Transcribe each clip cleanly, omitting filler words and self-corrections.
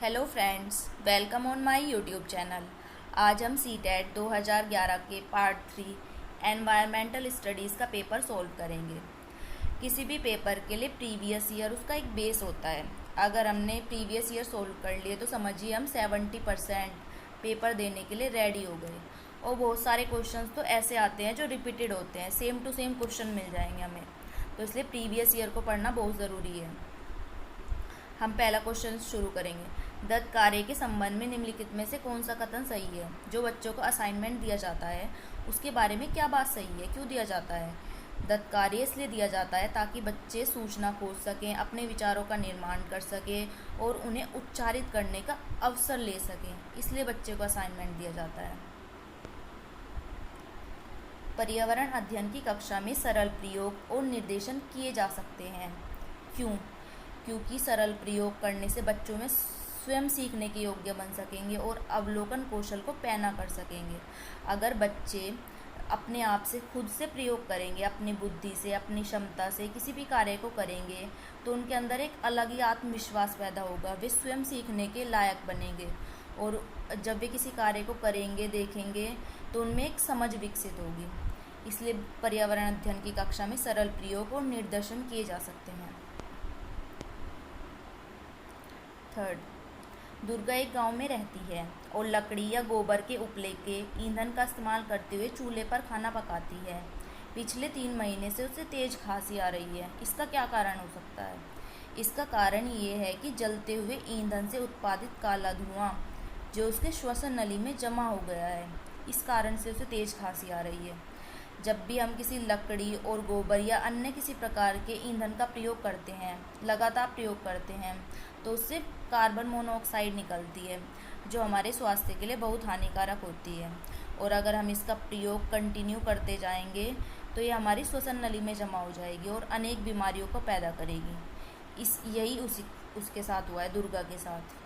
Hello friends, welcome on my YouTube channel. आज हम CTET 2011 के पार्ट 3 एनवायरमेंटल स्टडीज़ का पेपर सॉल्व करेंगे। किसी भी पेपर के लिए प्रीवियस ईयर उसका एक बेस होता है। अगर हमने प्रीवियस ईयर सॉल्व कर लिए तो समझिए हम 70% पेपर देने के लिए रेडी हो गए। और बहुत सारे क्वेश्चंस तो ऐसे आते हैं जो रिपीटेड होते हैं, सेम टू सेम क्वेश्चन मिल जाएंगे हमें। तो इसलिए प्रीवियस ईयर को पढ़ना बहुत ज़रूरी है। हम पहला क्वेश्चन शुरू करेंगे। दत्त कार्य के संबंध में निम्नलिखित में से कौन सा कथन सही है? जो बच्चों को असाइनमेंट दिया जाता है उसके बारे में क्या बात सही है, क्यों दिया जाता है? दत्त कार्य इसलिए दिया जाता है ताकि बच्चे सूचना खोज सकें, अपने विचारों का निर्माण कर सकें और उन्हें उच्चारित करने का अवसर ले सकें, इसलिए बच्चे को असाइनमेंट दिया जाता है। पर्यावरण अध्ययन की कक्षा में सरल प्रयोग और निर्देशन किए जा सकते हैं। क्यों? क्योंकि सरल प्रयोग करने से बच्चों में स्वयं सीखने के योग्य बन सकेंगे और अवलोकन कौशल को पैना कर सकेंगे। अगर बच्चे अपने आप से खुद से प्रयोग करेंगे, अपनी बुद्धि से, अपनी क्षमता से किसी भी कार्य को करेंगे तो उनके अंदर एक अलग ही आत्मविश्वास पैदा होगा। वे स्वयं सीखने के लायक बनेंगे और जब वे किसी कार्य को करेंगे, देखेंगे तो उनमें एक समझ विकसित होगी। इसलिए पर्यावरण अध्ययन की कक्षा में सरल प्रयोग और निर्देशन किए जा सकते हैं। थर्ड, दुर्गा एक गांव में रहती है और लकड़ी या गोबर के उपले के ईंधन का इस्तेमाल करते हुए चूल्हे पर खाना पकाती है। पिछले 3 महीने से उसे तेज खांसी आ रही है। इसका क्या कारण हो सकता है? इसका कारण ये है कि जलते हुए ईंधन से उत्पादित काला धुआं जो उसके श्वसन नली में जमा हो गया है, इस कारण से उसे तेज खांसी आ रही है। जब भी हम किसी लकड़ी और गोबर या अन्य किसी प्रकार के ईंधन का प्रयोग करते हैं, लगातार प्रयोग करते हैं, तो उससे कार्बन मोनोऑक्साइड निकलती है जो हमारे स्वास्थ्य के लिए बहुत हानिकारक होती है। और अगर हम इसका प्रयोग कंटिन्यू करते जाएंगे तो ये हमारी श्वसन नली में जमा हो जाएगी और अनेक बीमारियों को पैदा करेगी। यही उसके साथ हुआ है, दुर्गा के साथ।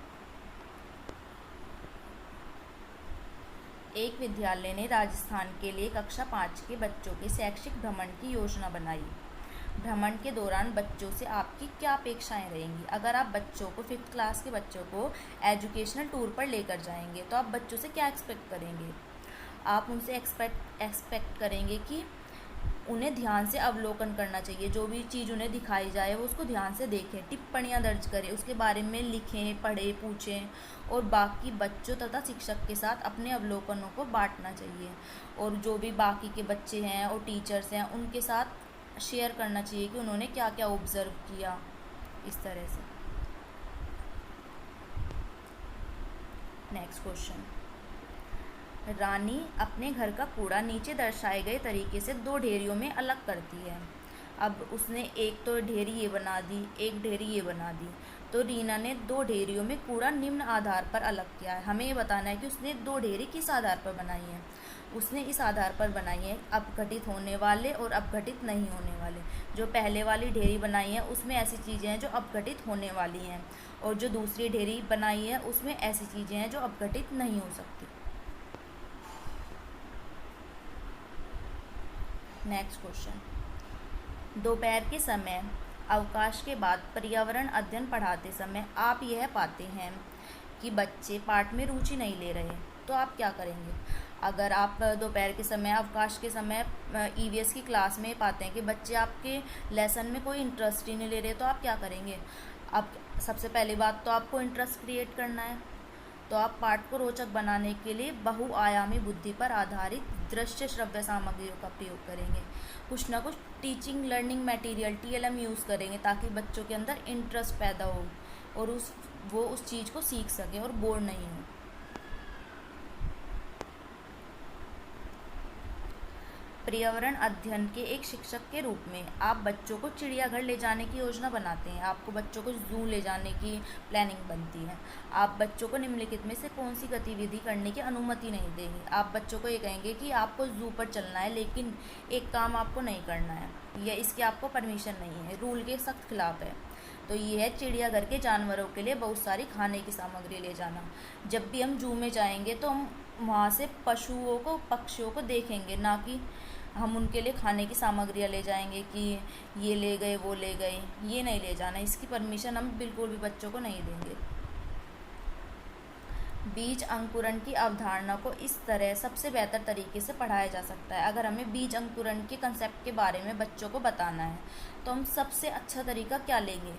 एक विद्यालय ने राजस्थान के लिए कक्षा 5 के बच्चों के शैक्षिक भ्रमण की योजना बनाई। भ्रमण के दौरान बच्चों से आपकी क्या अपेक्षाएं रहेंगी? अगर आप बच्चों को 5th क्लास के बच्चों को एजुकेशनल टूर पर लेकर जाएंगे तो आप बच्चों से क्या एक्सपेक्ट करेंगे? आप उनसे एक्सपेक्ट करेंगे कि उन्हें ध्यान से अवलोकन करना चाहिए। जो भी चीज़ उन्हें दिखाई जाए वो उसको ध्यान से देखें, टिप्पणियाँ दर्ज करें, उसके बारे में लिखें, पढ़ें, पूछें और बाकी बच्चों तथा शिक्षक के साथ अपने अवलोकनों को बांटना चाहिए। और जो भी बाकी के बच्चे हैं और टीचर्स हैं उनके साथ शेयर करना चाहिए कि उन्होंने क्या क्या ऑब्जर्व किया, इस तरह से। Next question. रानी अपने घर का कूड़ा नीचे दर्शाए गए तरीके से 2 ढेरियों में अलग करती है। अब उसने एक तो ढेरी ये बना दी, एक ढेरी ये बना दी। तो रीना ने 2 ढेरियों में कूड़ा निम्न आधार पर अलग किया है। हमें ये बताना है कि उसने 2 ढेरी किस आधार पर बनाई है। उसने इस आधार पर बनाई है अपघटित होने वाले और अपघटित नहीं होने वाले। जो पहले वाली ढेरी बनाई है उसमें ऐसी चीज़ें हैं जो अपघटित होने वाली हैं और जो दूसरी ढेरी बनाई है उसमें ऐसी चीज़ें हैं जो अपघटित नहीं हो सकती। Next question. दोपहर के समय अवकाश के बाद पर्यावरण अध्ययन पढ़ाते समय आप यह पाते हैं कि बच्चे पाठ में रुचि नहीं ले रहे, तो आप क्या करेंगे? अगर आप दोपहर के समय, अवकाश के समय ईवीएस की क्लास में पाते हैं कि बच्चे आपके लेसन में कोई इंटरेस्ट ही नहीं ले रहे, तो आप क्या करेंगे? आप सबसे पहली बात तो आपको इंटरेस्ट क्रिएट करना है, तो आप पाठ को रोचक बनाने के लिए बहुआयामी बुद्धि पर आधारित दृश्य श्रव्य सामग्रियों का प्रयोग करेंगे। कुछ ना कुछ teaching learning material TLM use करेंगे ताकि बच्चों के अंदर इंटरेस्ट पैदा हो और वो उस चीज़ को सीख सकें और बोर नहीं हो। पर्यावरण अध्ययन के एक शिक्षक के रूप में आप बच्चों को चिड़ियाघर ले जाने की योजना बनाते हैं। आपको बच्चों को जू ले जाने की प्लानिंग बनती है। आप बच्चों को निम्नलिखित में से कौन सी गतिविधि करने की अनुमति नहीं देंगे? आप बच्चों को ये कहेंगे कि आपको जू पर चलना है लेकिन एक काम आपको नहीं करना है, या इसकी आपको परमिशन नहीं है, रूल के सख्त खिलाफ है। तो ये है चिड़ियाघर के जानवरों के लिए बहुत सारी खाने की सामग्री ले जाना। जब भी हम जू में जाएंगे तो हम वहाँ से पशुओं को, पक्षियों को देखेंगे, ना कि हम उनके लिए खाने की सामग्रियाँ ले जाएंगे कि ये ले गए वो ले गए। ये नहीं ले जाना, इसकी परमिशन हम बिल्कुल भी बच्चों को नहीं देंगे। बीज अंकुरण की अवधारणा को इस तरह सबसे बेहतर तरीके से पढ़ाया जा सकता है। अगर हमें बीज अंकुरण के कंसेप्ट के बारे में बच्चों को बताना है तो हम सबसे अच्छा तरीका क्या लेंगे?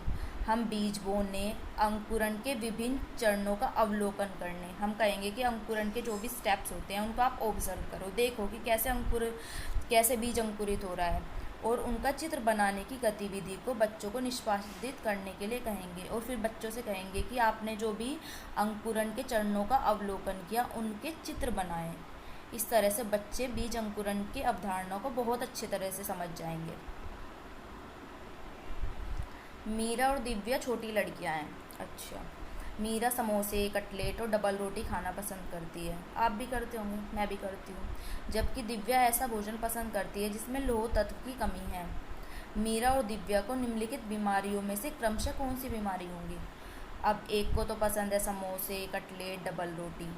हम बीज बोने, अंकुरण के विभिन्न चरणों का अवलोकन करने, हम कहेंगे कि अंकुरण के जो भी स्टेप्स होते हैं उनको आप ऑब्जर्व करो, देखो कि कैसे बीज अंकुरित हो रहा है, और उनका चित्र बनाने की गतिविधि को बच्चों को निष्पादित करने के लिए कहेंगे। और फिर बच्चों से कहेंगे कि आपने जो भी अंकुरण के चरणों का अवलोकन किया उनके चित्र बनाएं। इस तरह से बच्चे बीज अंकुरण की अवधारणा को बहुत अच्छी तरह से समझ जाएंगे। मीरा और दिव्या छोटी लड़कियां हैं। अच्छा, मीरा समोसे, कटलेट और डबल रोटी खाना पसंद करती है। आप भी करते होंगे, मैं भी करती हूँ। जबकि दिव्या ऐसा भोजन पसंद करती है जिसमें लौह तत्व की कमी है। मीरा और दिव्या को निम्नलिखित बीमारियों में से क्रमशः कौन सी बीमारी होंगी? अब एक को तो पसंद है समोसे, कटलेट, डबल रोटी,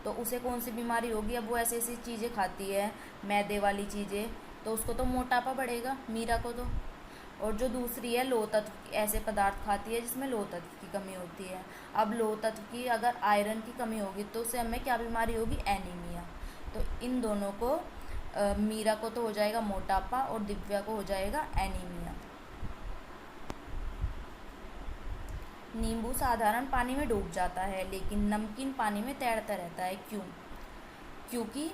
तो उसे कौन सी बीमारी होगी? अब वो ऐसी ऐसी चीज़ें खाती है, मैदे वाली चीज़ें, तो उसको तो मोटापा बढ़ेगा, मीरा को तो। और जो दूसरी है लौह तत्व, ऐसे पदार्थ खाती है जिसमें लौह तत्व की कमी होती है। अब लौह तत्व की अगर आयरन की कमी होगी तो उससे हमें क्या बीमारी होगी? एनीमिया। तो इन दोनों को मीरा को तो हो जाएगा मोटापा और दिव्या को हो जाएगा एनीमिया। नींबू साधारण पानी में डूब जाता है लेकिन नमकीन पानी में तैरता रहता है, क्यों? क्योंकि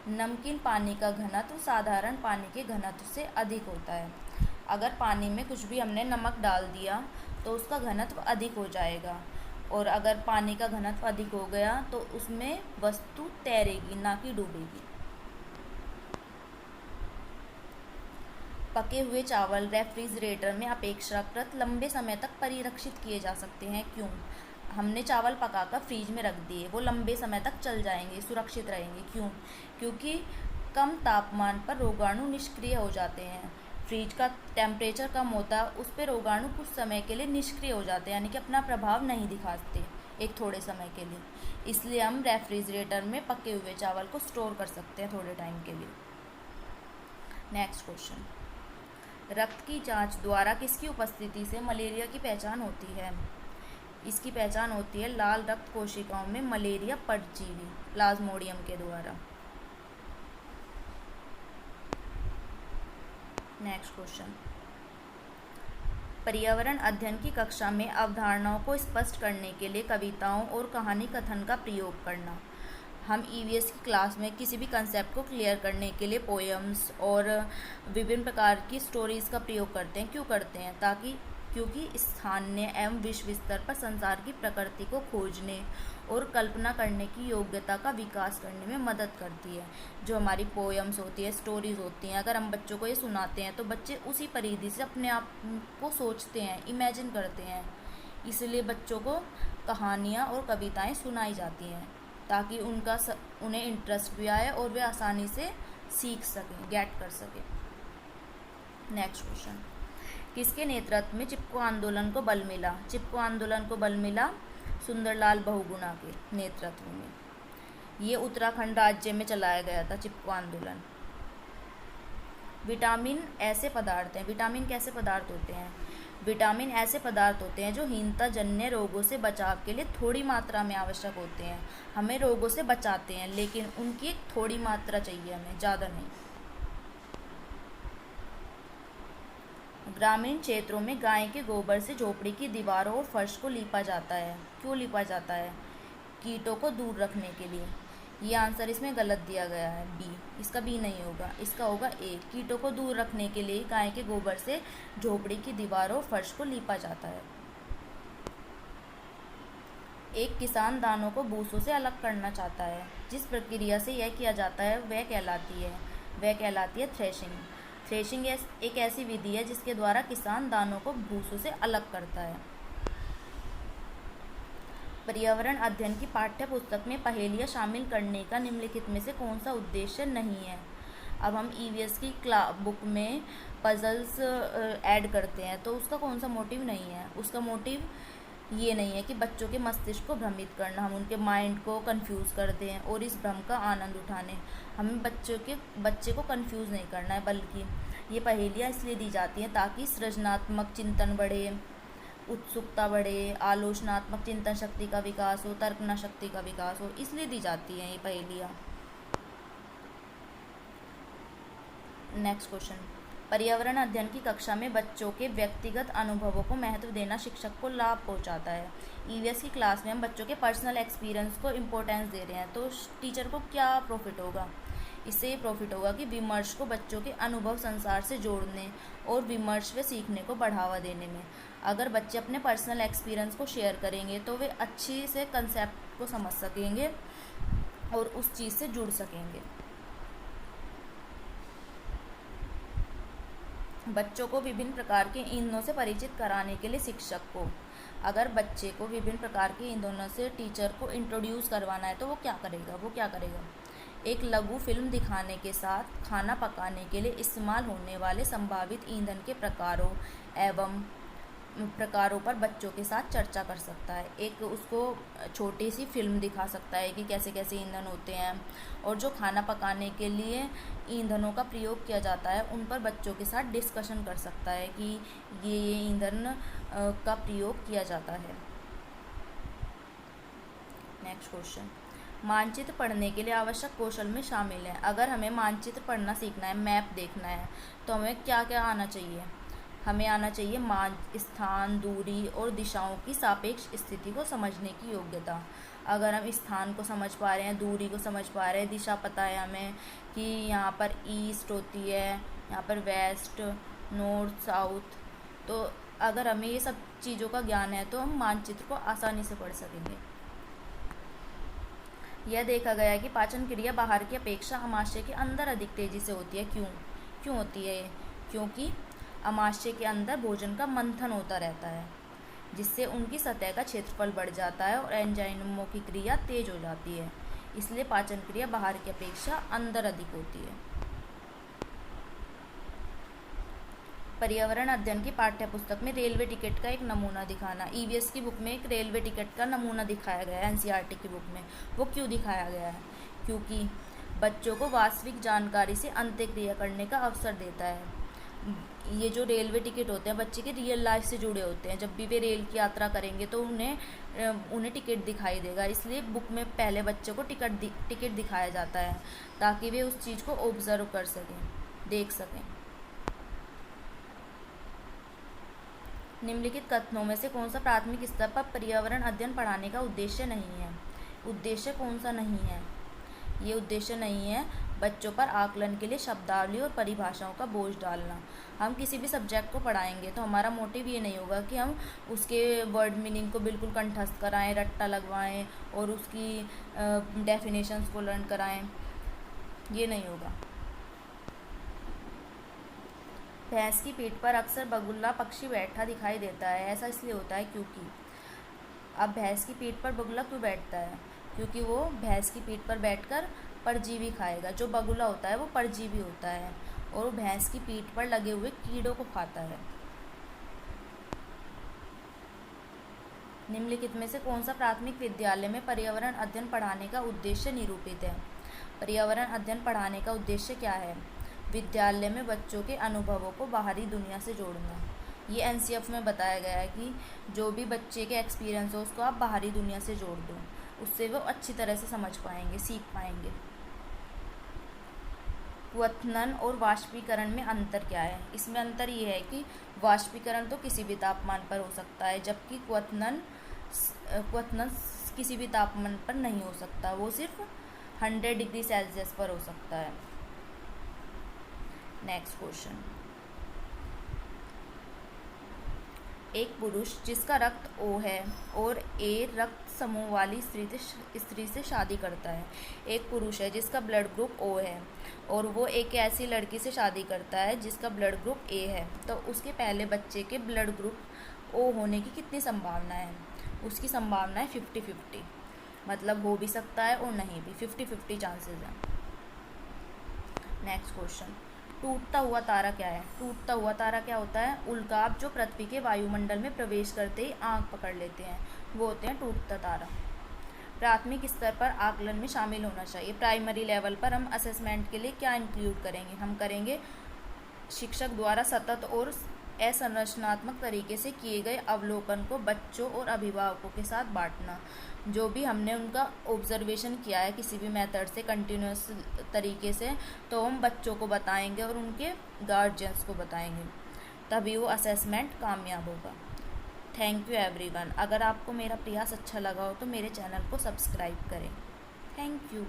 नमकीन पानी का घनत्व साधारण पानी के घनत्व से अधिक होता है। अगर पानी में कुछ भी हमने नमक डाल दिया तो उसका घनत्व अधिक हो जाएगा, और अगर पानी का घनत्व अधिक हो गया तो उसमें वस्तु तैरेगी, ना कि डूबेगी। पके हुए चावल रेफ्रिजरेटर में अपेक्षाकृत लंबे समय तक परिरक्षित किए जा सकते हैं, क्यों? हमने चावल पकाकर फ्रीज में रख दिए, वो लंबे समय तक चल जाएंगे, सुरक्षित रहेंगे, क्यों? क्योंकि कम तापमान पर रोगाणु निष्क्रिय हो जाते हैं। फ्रिज का टेम्परेचर कम होता है, उस पर रोगाणु कुछ समय के लिए निष्क्रिय हो जाते हैं, यानी कि अपना प्रभाव नहीं दिखाते एक थोड़े समय के लिए। इसलिए हम रेफ्रिजरेटर में पके हुए चावल को स्टोर कर सकते हैं थोड़े टाइम के लिए। नेक्स्ट क्वेश्चन, रक्त की जांच द्वारा किसकी उपस्थिति से मलेरिया की पहचान होती है? इसकी पहचान होती है लाल रक्त कोशिकाओं में मलेरिया परजीवी प्लाज्मोडियम के द्वारा। नेक्स्ट क्वेश्चन, पर्यावरण अध्ययन की कक्षा में अवधारणाओं को स्पष्ट करने के लिए कविताओं और कहानी कथन का प्रयोग करना। हम ईवीएस की क्लास में किसी भी कंसेप्ट को क्लियर करने के लिए पोएम्स और विभिन्न प्रकार की स्टोरीज़ का प्रयोग करते हैं। क्यों करते हैं? क्योंकि स्थानीय एवं विश्व स्तर पर संसार की प्रकृति को खोजने और कल्पना करने की योग्यता का विकास करने में मदद करती है। जो हमारी पोएम्स होती है, स्टोरीज़ होती हैं, अगर हम बच्चों को ये सुनाते हैं तो बच्चे उसी परिधि से अपने आप को सोचते हैं, इमेजिन करते हैं। इसलिए बच्चों को कहानियाँ और कविताएं सुनाई जाती हैं ताकि उन्हें इंटरेस्ट भी आए और वे आसानी से सीख सकें, गेट कर सकें। नेक्स्ट क्वेश्चन, किसके नेतृत्व में चिपको आंदोलन को बल मिला? चिपको आंदोलन को बल मिला सुंदरलाल बहुगुणा के नेतृत्व में। ये उत्तराखंड राज्य में चलाया गया था चिपको आंदोलन। विटामिन ऐसे पदार्थ हैं, विटामिन कैसे पदार्थ होते हैं? विटामिन ऐसे पदार्थ होते हैं जो हीनता जन्य रोगों से बचाव के लिए थोड़ी मात्रा में आवश्यक होते हैं। हमें रोगों से बचाते हैं लेकिन उनकी एक थोड़ी मात्रा चाहिए, हमें ज़्यादा नहीं। ग्रामीण क्षेत्रों में गाय के गोबर से झोपड़ी की दीवारों और फर्श को लीपा जाता है। क्यों लीपा जाता है? कीटों को दूर रखने के लिए। ये आंसर इसमें गलत दिया गया है, बी। इसका बी नहीं होगा, इसका होगा ए। कीटों को दूर रखने के लिए गाय के गोबर से झोपड़ी की दीवारों और फर्श को लीपा जाता है। एक किसान दानों को भूसों से अलग करना चाहता है। जिस प्रक्रिया से यह किया जाता है वह कहलाती है थ्रेशिंग। थ्रेशिंग एक ऐसी विधि है जिसके द्वारा किसान दानों को भूसों से अलग करता है। पर्यावरण अध्ययन की पाठ्य पुस्तक में पहेलियाँ शामिल करने का निम्नलिखित में से कौन सा उद्देश्य नहीं है? अब हम ईवीएस की बुक में पजल्स ऐड करते हैं तो उसका कौन सा मोटिव नहीं है? उसका मोटिव ये नहीं है कि बच्चों के मस्तिष्क को भ्रमित करना, हम उनके माइंड को कंफ्यूज कर दें और इस भ्रम का आनंद उठाने। हमें बच्चे को कंफ्यूज नहीं करना है, बल्कि ये पहेलियाँ इसलिए दी जाती हैं ताकि सृजनात्मक चिंतन बढ़े, उत्सुकता बढ़े, आलोचनात्मक चिंतन शक्ति का विकास हो, तर्कना शक्ति का विकास हो, इसलिए दी जाती हैं ये पहेलियाँ। नेक्स्ट क्वेश्चन, पर्यावरण अध्ययन की कक्षा में बच्चों के व्यक्तिगत अनुभवों को महत्व देना शिक्षक को लाभ पहुंचाता है। ईवीएस की क्लास में हम बच्चों के पर्सनल एक्सपीरियंस को इम्पोर्टेंस दे रहे हैं, तो टीचर को क्या प्रॉफिट होगा? इससे ये प्रॉफिट होगा कि विमर्श को बच्चों के अनुभव संसार से जोड़ने और विमर्श व सीखने को बढ़ावा देने में। अगर बच्चे अपने पर्सनल एक्सपीरियंस को शेयर करेंगे तो वे अच्छी से कंसेप्ट को समझ सकेंगे और उस चीज़ से जुड़ सकेंगे। बच्चों को विभिन्न प्रकार के ईंधनों से परिचित कराने के लिए शिक्षक को, अगर बच्चे को विभिन्न प्रकार के ईंधनों से टीचर को इंट्रोड्यूस करवाना है तो वो क्या करेगा? एक लघु फिल्म दिखाने के साथ खाना पकाने के लिए इस्तेमाल होने वाले संभावित ईंधन के प्रकारों पर बच्चों के साथ चर्चा कर सकता है। एक उसको छोटी सी फिल्म दिखा सकता है कि कैसे कैसे ईंधन होते हैं, और जो खाना पकाने के लिए ईंधनों का प्रयोग किया जाता है उन पर बच्चों के साथ डिस्कशन कर सकता है कि ये ईंधन का प्रयोग किया जाता है। नेक्स्ट क्वेश्चन, मानचित्र पढ़ने के लिए आवश्यक कौशल में शामिल है। अगर हमें मानचित्र पढ़ना सीखना है, मैप देखना है, तो हमें क्या क्या आना चाहिए? हमें आना चाहिए स्थान, दूरी और दिशाओं की सापेक्ष स्थिति को समझने की योग्यता। अगर हम स्थान को समझ पा रहे हैं, दूरी को समझ पा रहे हैं, दिशा पता है हमें कि यहाँ पर ईस्ट होती है, यहाँ पर वेस्ट, नॉर्थ, साउथ, तो अगर हमें ये सब चीज़ों का ज्ञान है तो हम मानचित्र को आसानी से पढ़ सकेंगे। यह देखा गया है कि पाचन क्रिया बाहर की अपेक्षा अमाशय के अंदर अधिक तेजी से होती है। क्यों होती है ये? क्योंकि अमाशय के अंदर भोजन का मंथन होता रहता है, जिससे उनकी सतह का क्षेत्रफल बढ़ जाता है और एंजाइमों की क्रिया तेज हो जाती है। इसलिए पाचन क्रिया बाहर की अपेक्षा अंदर अधिक होती है। पर्यावरण अध्ययन की पाठ्य पुस्तक में रेलवे टिकट का एक नमूना दिखाना। ईवीएस की बुक में एक रेलवे टिकट का नमूना दिखाया गया है, एनसीईआरटी की बुक में। वो क्यों दिखाया गया है? क्योंकि बच्चों को वास्तविक जानकारी से अंत्यक्रिया करने का अवसर देता है। ये जो रेलवे टिकट होते हैं बच्चे के रियल लाइफ से जुड़े होते हैं। जब भी वे रेल की यात्रा करेंगे तो उन्हें टिकट दिखाई देगा, इसलिए बुक में पहले बच्चों को टिकट दिखाया जाता है ताकि वे उस चीज़ को ऑब्जर्व कर सकें, देख सकें। निम्नलिखित कथनों में से कौन सा प्राथमिक स्तर पर पर्यावरण अध्ययन पढ़ाने का उद्देश्य नहीं है? उद्देश्य कौन सा नहीं है? ये उद्देश्य नहीं है बच्चों पर आकलन के लिए शब्दावली और परिभाषाओं का बोझ डालना। हम किसी भी सब्जेक्ट को पढ़ाएंगे तो हमारा मोटिव ये नहीं होगा कि हम उसके वर्ड मीनिंग को बिल्कुल कंठस्थ कराएं, रट्टा लगवाएं और उसकी डेफिनेशंस को लर्न कराएं, ये नहीं होगा। भैंस की पीठ पर अक्सर बगुला पक्षी बैठा दिखाई देता है। ऐसा इसलिए होता है क्योंकि, अब भैंस की पीठ पर बगुला क्यों बैठता है? क्योंकि वो भैंस की पीठ पर बैठकर परजीवी खाएगा। जो बगुला होता है वो परजीवी होता है और वो भैंस की पीठ पर लगे हुए कीड़ों को खाता है। निम्नलिखित में से कौन सा प्राथमिक विद्यालय में पर्यावरण अध्ययन पढ़ाने का उद्देश्य निरूपित है? पर्यावरण अध्ययन पढ़ाने का उद्देश्य क्या है? विद्यालय में बच्चों के अनुभवों को बाहरी दुनिया से जोड़ना। ये एनसीएफ में बताया गया है कि जो भी बच्चे के एक्सपीरियंस हो उसको आप बाहरी दुनिया से जोड़ दो, उससे वो अच्छी तरह से समझ पाएंगे, सीख पाएंगे। क्वथनन और वाष्पीकरण में अंतर क्या है? इसमें अंतर ये है कि वाष्पीकरण तो किसी भी तापमान पर हो सकता है, जबकि क्वथनन किसी भी तापमान पर नहीं हो सकता, वो सिर्फ 100 डिग्री सेल्सियस पर हो सकता है। नेक्स्ट क्वेश्चन, एक पुरुष जिसका रक्त O है और A रक्त समूह वाली स्त्री से शादी करता है। एक पुरुष है जिसका ब्लड ग्रुप O है और वो एक ऐसी लड़की से शादी करता है जिसका ब्लड ग्रुप A है, तो उसके पहले बच्चे के ब्लड ग्रुप O होने की कितनी संभावना है? उसकी संभावना है 50-50, मतलब हो भी सकता है और नहीं भी, 50-50 चांसेस हैं। नेक्स्ट क्वेश्चन, टूटता हुआ तारा क्या है? टूटता हुआ तारा क्या होता है? उल्काप जो पृथ्वी के वायुमंडल में प्रवेश करते ही आंख पकड़ लेते हैं, वो होते हैं टूटता तारा। प्राथमिक स्तर पर आकलन में शामिल होना चाहिए। प्राइमरी लेवल पर हम असेसमेंट के लिए क्या इंक्लूड करेंगे? हम करेंगे शिक्षक द्वारा सतत और असंरचनात्मक तरीके से किए गए अवलोकन को बच्चों और अभिभावकों के साथ बांटना। जो भी हमने उनका ऑब्जर्वेशन किया है किसी भी मेथड से कंटिन्यूस तरीके से, तो हम बच्चों को बताएंगे और उनके गार्जियंस को बताएंगे, तभी वो असेसमेंट कामयाब होगा। Thank you everyone. अगर आपको मेरा प्रयास अच्छा लगा हो तो मेरे चैनल को सब्सक्राइब करें। Thank you.